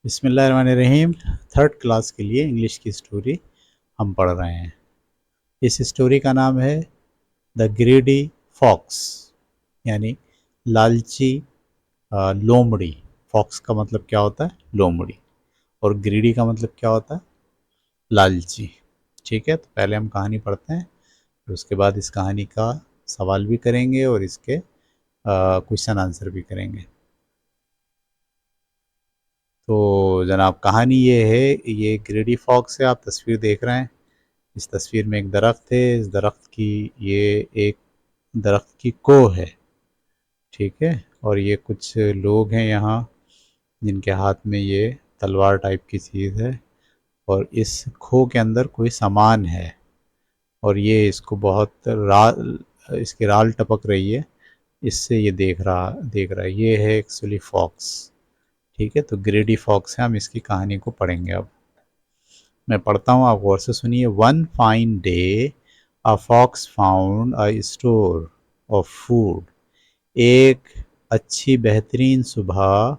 बिस्मिल्लाहिर्रहमानिर्रहीम। Third class के लिए इंग्लिश की स्टोरी हम पढ़ रहे हैं। इस स्टोरी का नाम है द ग्रीडी फॉक्स, यानी लालची लोमड़ी। फॉक्स का मतलब क्या होता है? लोमड़ी। और ग्रीडी का मतलब क्या होता है? लालची। ठीक है, तो पहले हम कहानी पढ़ते हैं, फिर उसके बाद इस कहानी का सवाल भी करेंगे और इसके क्वेश्चन आंसर भी करेंगे। तो जनाब, कहानी ये है, ये ग्रेडी फॉक्स है। आप तस्वीर देख रहे हैं। इस तस्वीर में एक दरख्त है। इस दरख्त की, ये एक दरख्त की कोह है। ठीक है, और ये कुछ लोग हैं यहाँ जिनके हाथ में ये तलवार टाइप की चीज़ है, और इस खो के अंदर कोई सामान है, और ये इसको बहुत इसकी राल टपक रही है। इससे ये देख रहा है। ये है एक्चुअली फॉक्स। ठीक है, तो ग्रेडी फॉक्स है। हम इसकी कहानी को पढ़ेंगे अब। मैं पढ़ता हूँ, आप गौर से सुनिए। One fine day a fox found a store of food. एक अच्छी बेहतरीन सुबह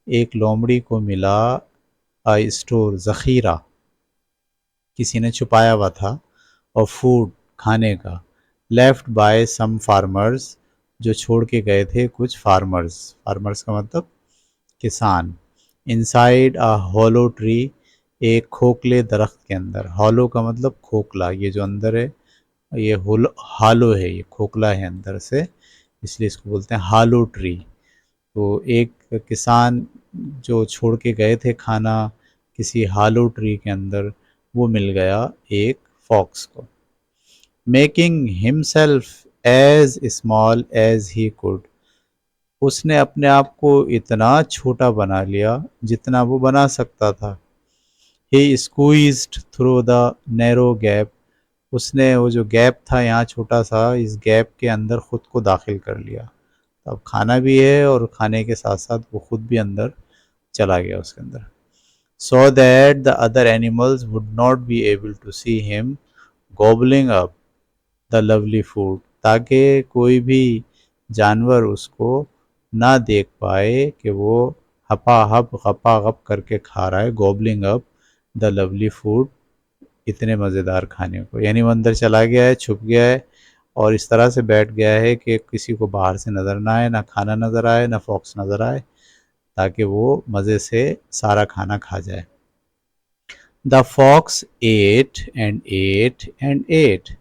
एक लोमड़ी को मिला अ स्टोर, ज़ख़ीरा, किसी ने छुपाया हुआ था, और फूड, खाने का, लेफ्ट बाय सम फार्मर्स, जो छोड़ के गए थे कुछ फार्मर्स। फार्मर्स का मतलब किसान। इनसाइड अ हॉलो ट्री, एक खोखले दरख्त के अंदर। हॉलो का मतलब खोखला। ये जो अंदर है ये हालो है, ये खोखला है अंदर से, इसलिए इसको बोलते हैं हालो ट्री। तो एक किसान जो छोड़ के गए थे खाना किसी हालो ट्री के अंदर, वो मिल गया एक फॉक्स को। Making himself as small as he could, उसने अपने आप को इतना छोटा बना लिया जितना वो बना सकता था। He squeezed through the narrow gap, उसने वो जो गैप था यहाँ छोटा सा, इस गैप के अंदर खुद को दाखिल कर लिया। तो अब खाना भी है और खाने के साथ साथ वो खुद भी अंदर चला गया उसके अंदर। So that the other animals would not be able to see him gobbling up the lovely food, ताकि कोई भी जानवर उसको ना देख पाए कि वो हपा हप करके खा रहा है, Goblin up the lovely food, इतने मज़ेदार खाने को। यानी वो अंदर चला गया है, छुप गया है, और इस तरह से बैठ गया है कि किसी को बाहर से नज़र ना आए, ना खाना नज़र आए, ना फॉक्स नज़र आए, ताकि वो मज़े से सारा खाना खा जाए। The fox ate and ate and ate,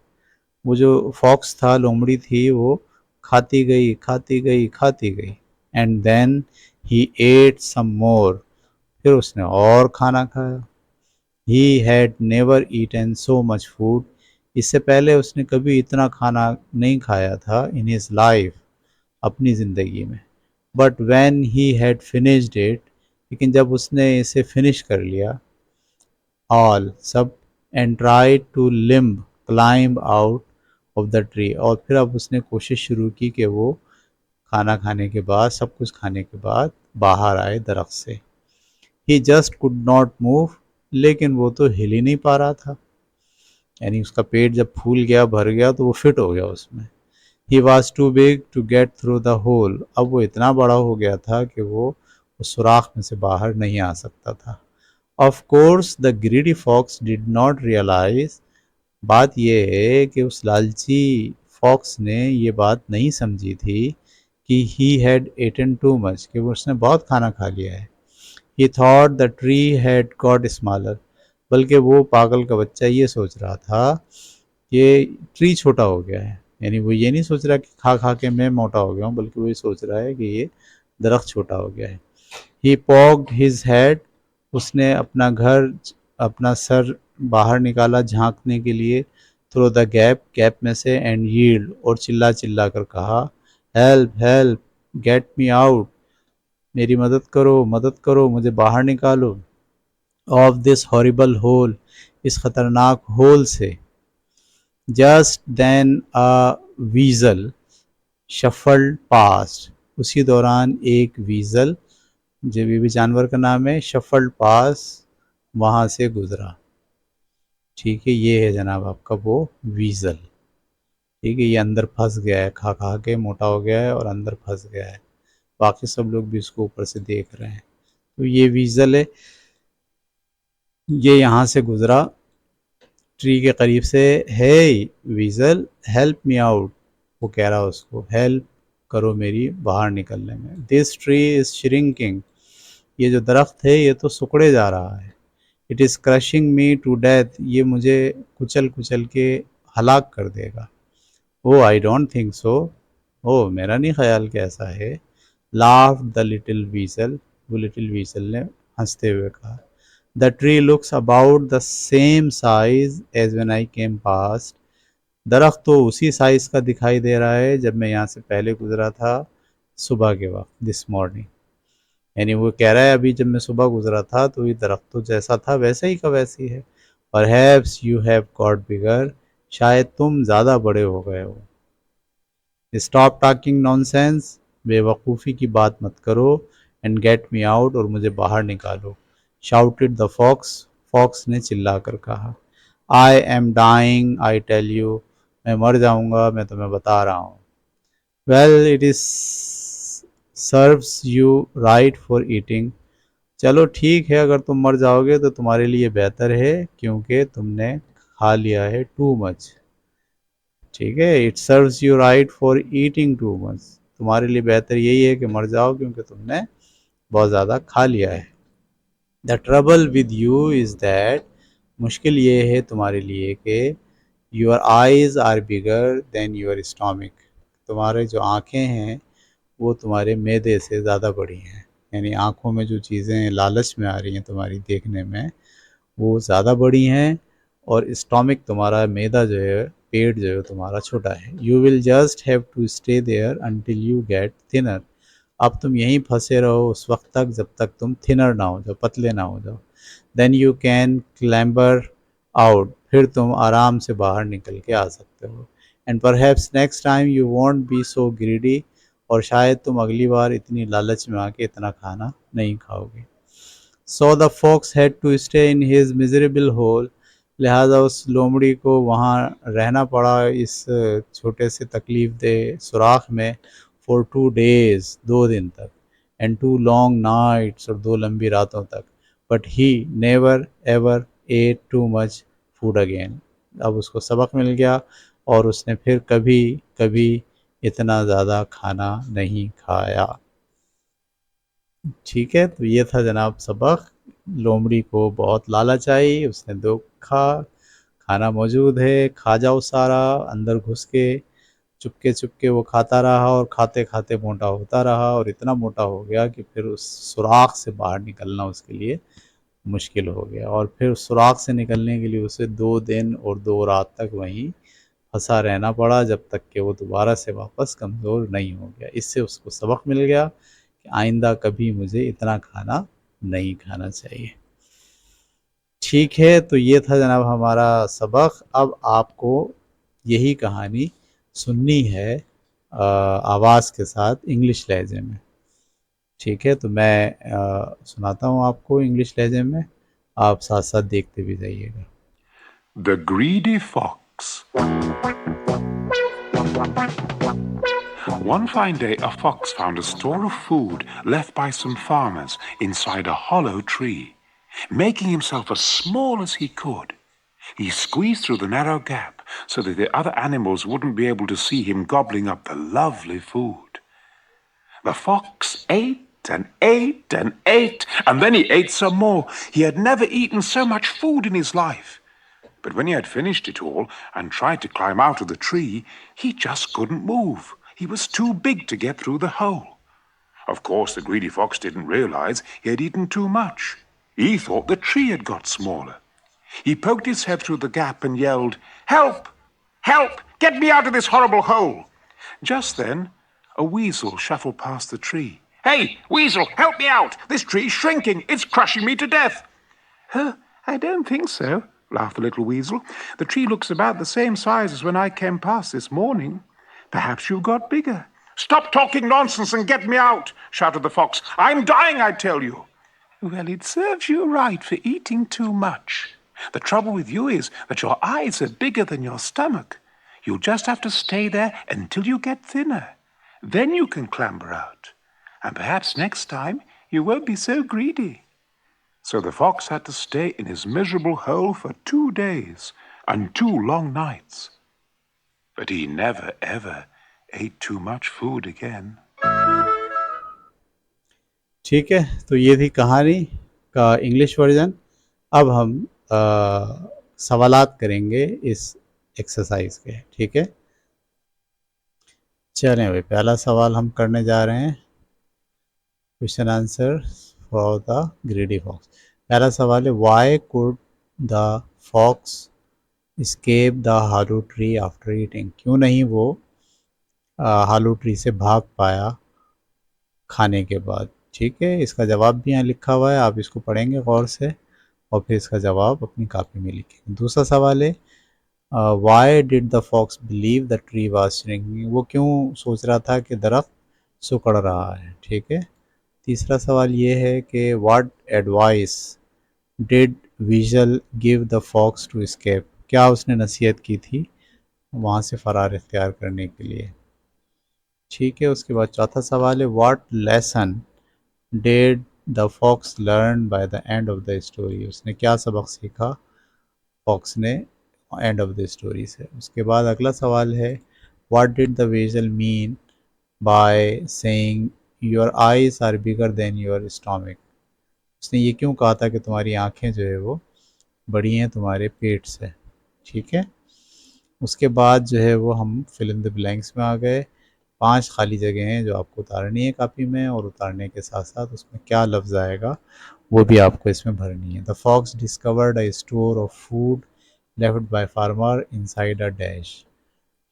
वो जो फॉक्स था, लोमड़ी थी, वो खाती गई, खाती गई, खाती गई। And then he ate some more, फिर उसने और खाना खाया। He had never eaten so much food, इससे पहले उसने कभी इतना खाना नहीं खाया था इन हिज लाइफ, अपनी ज़िंदगी में। But when he had finished it, लेकिन जब उसने इसे फिनिश कर लिया, ऑल, सब, and try to limb climb out of the tree, और फिर अब उसने कोशिश शुरू की कि वो खाना खाने के बाद, सब कुछ खाने के बाद बाहर आए दरख्त से। ही जस्ट कुड नॉट मूव, लेकिन वो तो हिल ही नहीं पा रहा था। यानी उसका पेट जब फूल गया, भर गया, तो वो फिट हो गया उसमें। He was too big to get through the hole, अब वो इतना बड़ा हो गया था कि वो उस सुराख में से बाहर नहीं आ सकता था। Of course the greedy fox did not realise, बात यह है कि उस लालची फॉक्स ने ये बात नहीं समझी थी कि he had Eton too much, कि उसने बहुत खाना खा लिया है। ही thought the tree had got smaller, बल्कि वो पागल का बच्चा ये सोच रहा था कि ट्री छोटा हो गया है। यानी वो ये नहीं सोच रहा कि खा खा के मैं मोटा हो गया हूँ, बल्कि वो ये सोच रहा है कि ये दरख्त छोटा हो गया है। ही पॉक्ड हिज हेड, उसने अपना सर बाहर निकाला झांकने के लिए, थ्रू द गैप, गैप में से, एंड यील्ड, और चिल्ला चिल्ला कर कहा, help help, get me out, मेरी मदद करो, मदद करो, मुझे बाहर निकालो, ऑफ दिस हॉरिबल होल, इस खतरनाक होल से। जस्ट देन अ वीजल शफल्ड पास्ट, उसी दौरान एक वीजल, जो भी जानवर का नाम है, शफल्ड पास, वहाँ से गुजरा। ठीक है, ये है जनाब आपका वो वीजल। ठीक है, ये अंदर फंस गया है, खा खा के मोटा हो गया है और अंदर फंस गया है। बाकी सब लोग भी इसको ऊपर से देख रहे हैं। तो ये वीज़ल है, ये यहाँ से गुजरा ट्री के करीब से। हे वीज़ल हेल्प मी आउट, वो कह रहा उसको हेल्प करो मेरी बाहर निकलने में। दिस ट्री इज़ श्रिंकिंग, ये जो दरख्त है ये तो सिकुड़े जा रहा है। It is crushing me to death, ये मुझे कुचल कुचल के हलाक कर देगा। ओ आई डोंट थिंक सो, ओ मेरा नहीं ख्याल कि ऐसा है। लाफ द लिटिल वीज़ल, वो लिटिल वीज़ल ने हंसते हुए कहा। The tree looks about the same size as when I came past, दरख्त तो उसी साइज का दिखाई दे रहा है जब मैं यहाँ से पहले गुजरा था सुबह के वक्त, दिस मॉर्निंग। यानी वो कह रहा है अभी जब मैं सुबह गुजरा था तो ये दरख्त तो जैसा था वैसा ही का वैसी है। परहैप्स यू हैव गॉट बिगर, शायद तुम ज़्यादा बड़े हो गए हो। स्टॉप टॉकिंग नॉनसेंस, बेवकूफ़ी की बात मत करो। एंड गेट मी आउट, और मुझे बाहर निकालो। शाउटेड द फॉक्स, फॉक्स ने चिल्ला कर कहा। I am dying I tell you, मैं मर जाऊंगा, मैं तुम्हें बता रहा हूँ। Well it is serves you right for eating, चलो ठीक है अगर तुम मर जाओगे तो तुम्हारे लिए बेहतर है क्योंकि तुमने खा लिया है टू मच। ठीक है, it serves you right for eating too much, तुम्हारे लिए बेहतर यही है कि मर जाओ क्योंकि तुमने बहुत ज़्यादा खा लिया है। The trouble with you is that, मुश्किल ये है तुम्हारे लिए कि your eyes are bigger than your stomach, तुम्हारे जो आँखें हैं वो तुम्हारे मैदे से ज़्यादा बड़ी हैं। यानी आँखों में जो चीज़ें लालच में आ रही हैं तुम्हारी देखने में वो ज़्यादा बड़ी हैं, और स्टोमिक तुम्हारा मैदा जो है, पेट जो है तुम्हारा छोटा है। You will just have to stay there until you get thinner, अब तुम यहीं फंसे रहो उस वक्त तक जब तक तुम थिनर ना हो जाओ, पतले ना हो जाओ। देन यू कैन क्लैम्बर आउट, फिर तुम आराम से बाहर निकल के आ सकते हो। And perhaps next time you won't be so greedy, और शायद तुम अगली बार इतनी लालच में आके इतना खाना नहीं खाओगे। So the fox had to stay in his miserable hole, लिहाजा उस लोमड़ी को वहाँ रहना पड़ा इस छोटे से तकलीफ दे सुराख में। फॉर 2 days, 2 दिन तक। एंड 2 long nights, और 2 लंबी रातों तक। But he never ever eight too much food again, अब उसको सबक मिल गया और उसने फिर कभी कभी इतना ज़्यादा खाना नहीं खाया। ठीक है, तो ये था जनाब सबक। लोमड़ी को बहुत लालच आई, उसने देखा खाना मौजूद है, खा जाओ सारा, अंदर घुस के चुपके चुपके वो खाता रहा और खाते खाते मोटा होता रहा, और इतना मोटा हो गया कि फिर उस सुराख से बाहर निकलना उसके लिए मुश्किल हो गया। और फिर उस सुराख से निकलने के लिए उसे 2 दिन और 2 रात तक वहीं फंसा रहना पड़ा जब तक कि वो दोबारा से वापस कमज़ोर नहीं हो गया। इससे उसको सबक मिल गया कि आइंदा कभी मुझे इतना खाना नहीं खाना चाहिए। ठीक है, तो ये था जनाब हमारा सबक। अब आपको यही कहानी सुननी है आवाज़ के साथ इंग्लिश लहजे में। ठीक है, तो मैं सुनाता हूँ आपको इंग्लिश लहजे में, आप साथ साथ देखते भी जाइएगा। The Greedy Fox. One fine day, a fox found a store of food left by some farmers inside a hollow tree. Making himself as small as he could, he squeezed through the narrow gap so that the other animals wouldn't be able to see him gobbling up the lovely food. The fox ate and ate and ate, and then he ate some more. He had never eaten so much food in his life. But when he had finished it all and tried to climb out of the tree, he just couldn't move. He was too big to get through the hole. Of course, the greedy fox didn't realize he had eaten too much. He thought the tree had got smaller. He poked his head through the gap and yelled, "Help! Help! Get me out of this horrible hole!" Just then, a weasel shuffled past the tree. "Hey, weasel, help me out! This tree's shrinking. It's crushing me to death." "Huh, I don't think so," laughed the little weasel. "The tree looks about the same size as when I came past this morning. Perhaps you got bigger." "Stop talking nonsense and get me out," shouted the fox. "I'm dying, I tell you." "Well, it serves you right for eating too much. The trouble with you is that your eyes are bigger than your stomach. You'll just have to stay there until you get thinner. Then you can clamber out. And perhaps next time You won't be so greedy. So the fox had to stay in his miserable hole for 2 days and 2 long nights. But he never ever ate too much food again. ठीक है, तो ये थी कहानी का English version. अब हम सवालात करेंगे इस एक्सरसाइज के। ठीक है, चलें भाई, पहला सवाल हम करने जा रहे हैं। Question answer for the greedy fox. पहला सवाल है, why could the fox escape the hollow tree after eating? क्यों नहीं वो hollow ट्री से भाग पाया खाने के बाद? ठीक है, इसका जवाब भी यहाँ लिखा हुआ है, आप इसको पढ़ेंगे गौर से और फिर इसका जवाब अपनी कॉपी में लिखेंगे। दूसरा सवाल है, why did the fox believe the tree was shrinking? वो क्यों सोच रहा था कि दरख्त सिकुड़ रहा है? ठीक है। तीसरा सवाल ये है कि what advice did weasel give the fox to escape? क्या उसने नसीहत की थी वहाँ से फ़रार इख्तियार करने के लिए? ठीक है, उसके बाद चौथा सवाल है, what lesson did the fox learn by the end of the story? उसने क्या सबक सीखा फॉक्स ने एंड ऑफ द स्टोरी से? उसके बाद अगला सवाल है, what did the weasel mean by saying your eyes are bigger than your stomach? उसने ये क्यों कहा था कि तुम्हारी आँखें जो है वो बड़ी हैं तुम्हारे पेट से? ठीक है। उसके बाद जो है वो हम फिल इन द ब्लैंक्स में आ गए। 5 खाली जगह हैं जो आपको उतारनी है कापी में, और उतारने के साथ साथ उसमें क्या लफ्ज़ आएगा वो भी आपको इसमें भरनी है। The fox discovered a store of food left by farmer inside a dash.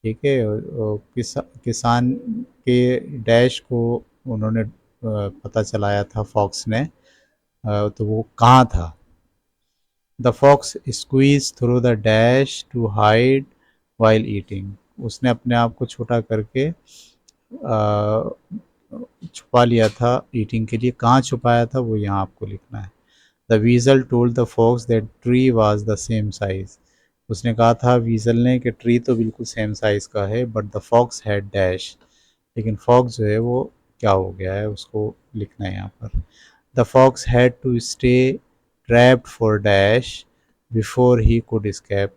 ठीक है, किसान के डैश को उन्होंने पता चलाया था फॉक्स ने, तो वो कहाँ था? The fox squeeze through the dash to hide while eating. उसने अपने आप को छोटा करके छुपा लिया था ईटिंग के लिए। कहाँ छुपाया था वो यहाँ आपको लिखना है। The weasel told the fox that tree was the same size. उसने कहा था वीज़ल ने कि ट्री तो बिल्कुल सेम साइज़ का है, but the fox had dash. लेकिन फॉक्स जो है वो क्या हो गया है उसको लिखना है यहाँ पर। The fox had to stay trapped for dash before he could escape।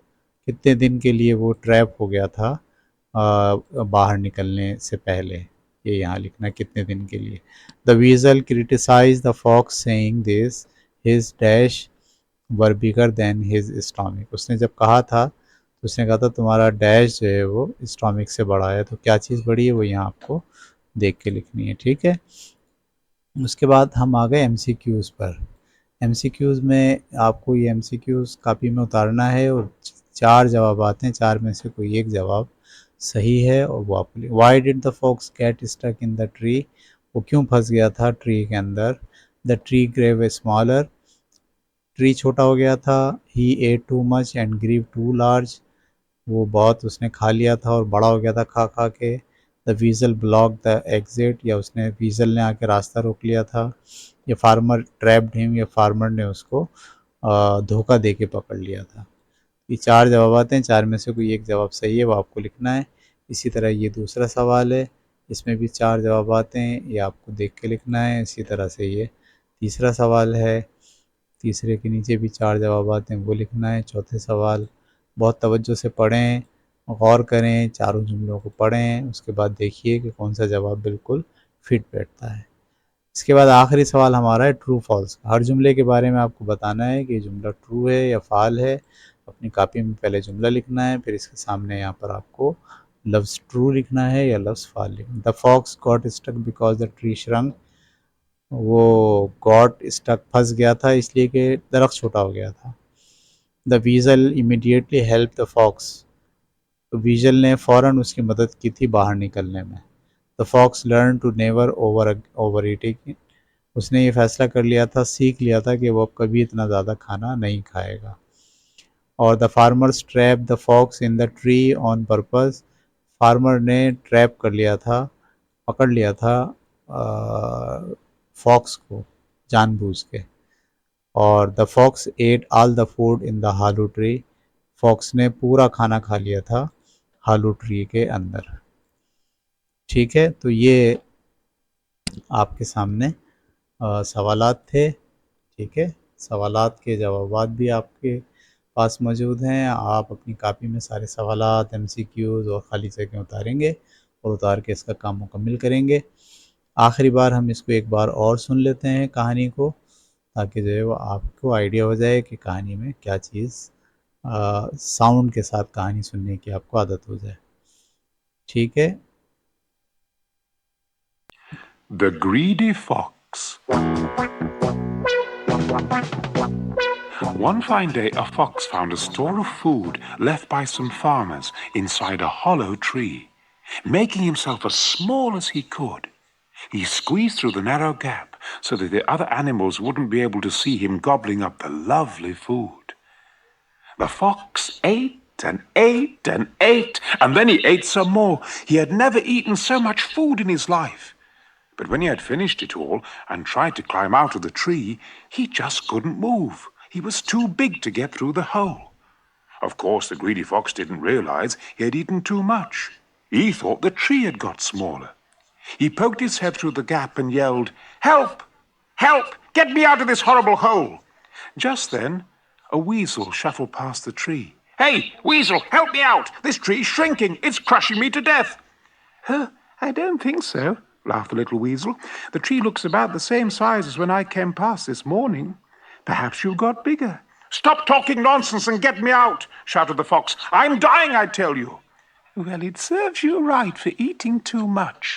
कितने दिन के लिए वो ट्रैप हो गया था बाहर निकलने से पहले? ये यहाँ लिखना है, कितने दिन के लिए। The weasel criticise the fox saying this his dash were bigger than his stomach. उसने जब कहा था तो उसने कहा था तुम्हारा डैश जो है वो स्टोमिक से बड़ा है। तो क्या चीज़ बड़ी है वो यहाँ आपको देख के लिखनी है। ठीक है, उसके बाद हम आ गए एमसीक्यूज़ पर। एमसीक्यूज़ में आपको ये एमसीक्यूज़ कापी में उतारना है और 4 जवाब आते हैं, 4 में से कोई एक जवाब सही है और वो आपको। Why did the fox get stuck in the tree? वो क्यों फंस गया था ट्री के अंदर? The tree grew a smaller. Tree छोटा हो गया था। He ate too much and grew too large. वो बहुत उसने खा लिया था और बड़ा हो गया था खा खा के। द वीज़ल ब्लॉक द एग्जिट, या उसने वीज़ल ने आके रास्ता रोक लिया था। या फार्मर ट्रैप्ड हिम, या फार्मर ने उसको धोखा दे के पकड़ लिया था। ये 4 जवाब आते हैं, 4 में से कोई एक जवाब सही है वो आपको लिखना है। इसी तरह ये दूसरा सवाल है, इसमें भी 4 जवाब आते हैं, ये आपको देख के लिखना है। इसी तरह से ये तीसरा सवाल है, तीसरे के नीचे भी 4 जवाब आते हैं, वो लिखना है। चौथे सवाल बहुत तवज्जो से पढ़ें, गौर करें, चारों जुमलों को पढ़ें, उसके बाद देखिए कि कौन सा जवाब बिल्कुल फिट बैठता है। इसके बाद आखिरी सवाल हमारा है ट्रू फॉल्स। हर जुमले के बारे में आपको बताना है कि जुमला ट्रू है या फाल है। अपनी कॉपी में पहले जुमला लिखना है, फिर इसके सामने यहाँ पर आपको लफ्ज़ ट्रू लिखना है या लफ्ज़ फाल लिखना है। The fox got stuck because the tree shrunk. वो गॉट स्टक फंस गया था इसलिए कि दरख्त छोटा हो गया था। The weasel immediately help the fox. तो वीज़ल ने फ़ौरन उसकी मदद की थी बाहर निकलने में। The fox learn to never overeating. उसने ये फैसला कर लिया था, सीख लिया था कि वो अब कभी इतना ज़्यादा खाना नहीं खाएगा। और the farmers trap the fox in the tree on purpose. Farmer ने ट्रैप कर लिया था, पकड़ लिया था फॉक्स को जानबूझ के। और the fox ate all the food in the hollow tree. Fox ने पूरा खाना खा लिया था हालू ट्री के अंदर। ठीक है, तो ये आपके सामने सवालात थे, ठीक है। सवालात के जवाबात भी आपके पास मौजूद हैं। आप अपनी कापी में सारे सवालात, एमसीक्यूज़ और खाली जगह उतारेंगे और उतार के इसका काम मुकम्मल करेंगे। आखिरी बार हम इसको एक बार और सुन लेते हैं कहानी को, ताकि जो है वो आपको आइडिया हो जाए कि कहानी में क्या चीज़, साउंड के साथ कहानी सुनने की आपको आदत हो जाए, ठीक है। The Greedy Fox. One fine day, a fox found a store of food left by some farmers inside a hollow tree. Making himself as small as he could, he squeezed through the narrow gap so that the other animals wouldn't be able to see him gobbling up the lovely food. The fox ate and ate and ate, and then he ate some more. He had never eaten so much food in his life. But when he had finished it all and tried to climb out of the tree, he just couldn't move. He was too big to get through the hole. Of course, the greedy fox didn't realize he had eaten too much. He thought the tree had got smaller. He poked his head through the gap and yelled, "Help! Help! Get me out of this horrible hole!" Just then, a weasel shuffled past the tree. "Hey, weasel, help me out! This tree's shrinking. It's crushing me to death." "Huh, I don't think so," laughed the little weasel. "The tree looks about the same size as when I came past this morning. Perhaps you got bigger." "Stop talking nonsense and get me out," shouted the fox. "I'm dying, I tell you." "Well, it serves you right for eating too much.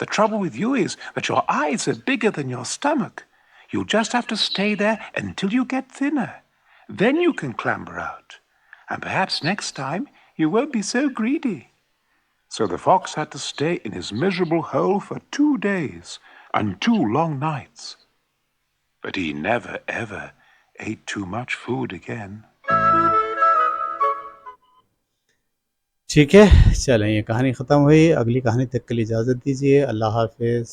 The trouble with you is that your eyes are bigger than your stomach. You'll just have to stay there until you get thinner. Then you can clamber out. And perhaps next time you won't be so greedy." So the fox had to stay in his miserable hole for 2 days and 2 long nights. But he never ever ate too much food again. ठीक है, चलें ये कहानी ख़त्म हुई। अगली कहानी तक के लिए इजाज़त दीजिए। अल्लाह हाफ़िज़।